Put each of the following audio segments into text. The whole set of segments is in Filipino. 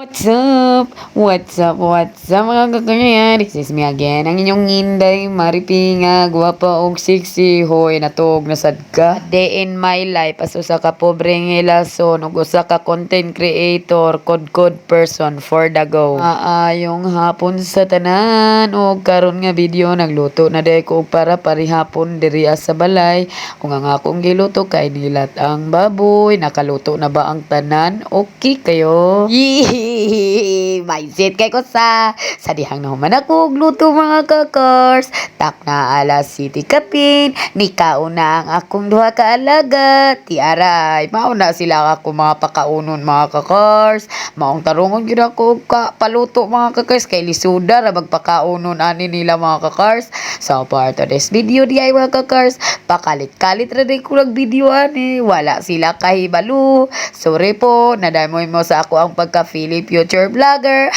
What's up? What's up? What's up mga kakanyan? This is me again, ang inyong Inday Maripinga, gwapa og sexy, hoy natog nasad ka. Day in my life, as usa ka pobreng hilason ug usa ka content creator, kod person for the go. Maayong hapon sa tanan ug karon nga video nagluto na day ko og para parihapon diri sa balay. Kung ang akong giluto kay nilat ang baboy, nakaluto na ba ang tanan? Okay kayo? Mindset kay ko sa dihang na human ako luto mga kakars. Tak na alas City Kapin, ni kauna ang akong duha ka alaga. Tiaray, mauna sila ako mga pakaunon mga kakars. Maong tarungon gyud ako ka paluto mga kakars kay lisuda ra magpakaunon ani nila mga kakars. So part of this video diay mga kakars, pakalit-kalit ra din ko video ani. Wala sila kahibalo. Sorry po, nadamoy mo sa ako ang pagka-Philly future vlogger.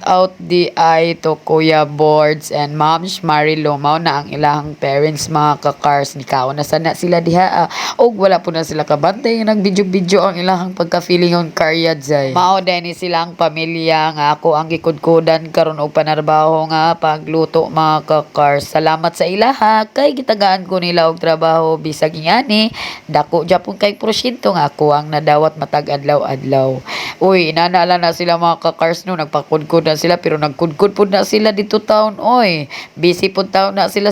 Out di ay to Kuya Boards and Moms Marilo. Mao na ang ilahang parents mga kakars. Nikaw na sana sila diha. Og wala po na sila kabantay. Nag-video ang ilahang pagka-feeling on karyadzay. Mao din ni silang pamilya nga ako ang gikudkudan karon og panarbaho nga pagluto mga kakars. Salamat sa ilaha kay gitagaan ko nila og trabaho bisag ingani. Dako japon kay porsyento nga ako ang nadawat matag adlaw-adlaw. Uy, inanaala na sila mga kakars no, nagpakudkod na sila pero nagkudkod po na sila dito taon. Oy, busy po taon na sila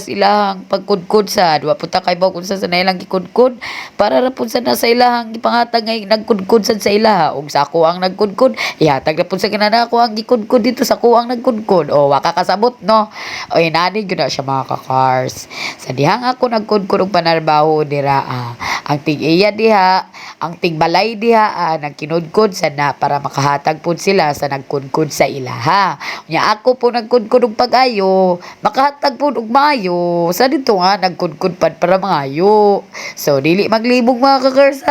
ang pagkudkod sa. Dua po ta kay baw kung sa ilang gikudkod. Para ra po sa na sa ilahang ipangatag ngay nagkudkod sa ilaha. Og sa ako ang nagkudkod, ihatag na po sa kinana ako ang gikudkod dito sa ako ang nagkudkod. O, waka kasabot no. Oy, nani gyud na siya mga kakars. Sa dihang ako nagkudkod og panarbaho dira ang tig-iya diha, ang tigbalay diha nagkinudkod sa na para makahatag po sila sa nagkudkod sa ilaha. Nya ako po nagkudkod og pag-ayo, makahatag po og maayo. Sa dito nga nagkudkod pad para mangayo. So dili maglibog mga kakars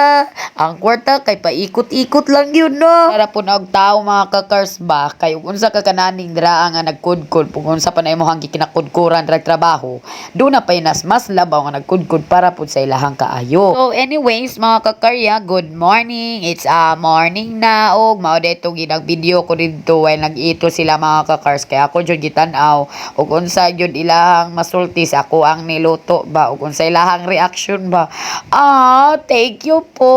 ang kwarta kay paikot-ikot lang yun no. Para po na og tao mga kakars ba kay unsa ka kananing dira nga nagkudkod kung unsa pa na imong gikinakudkuran ra trabaho. Do na pay nas mas labaw nga nagkudkod para po sa ilahang kaayo. So anyways mga kakarya, good morning. It's morning na og mao dito ginag video ko dito while nag-ito sila mga kakars kay ako jud gitan-aw og unsa jud ilahang masulti sa ako ang niluto ba og unsa ilahang reaction ba. Thank you po.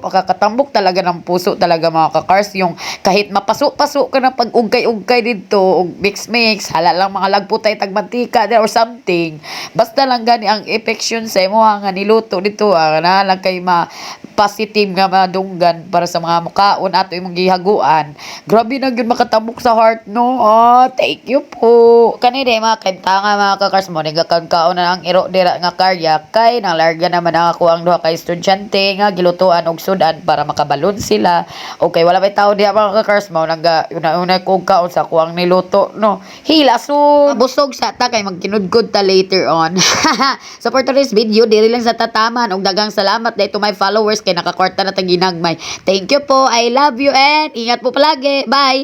Makakatambok talaga ng puso talaga mga kakars yung kahit mapaso-paso ka na pag ugkay-ugkay dito og mix hala lang mga lagputay tag mantika or something. Basta lang gani ang affection sa imo nga niluto dito na lang kay positive nga madunggan para sa mga mukaon ato imong gihaguan. Grabe na gyud makatambok sa heart no. Thank you po. Kani day mga kantanga mga kakars mo nagakaon na ang iro dira nga karya kay nalarga naman ako ang duha ka estudyante nga gilutoan og sudan para makabalon sila. Okay, wala may tao diha mga kakars mo una ko kaon sa kuang niluto no. Hilason. Busog sa ta kay magkinudkod ta later on. So for today's video diri lang sa tataman og dagang salamat day to my followers kay nakakwarta na taginagmay. Thank you po. I love you and ingat po palagi. Bye.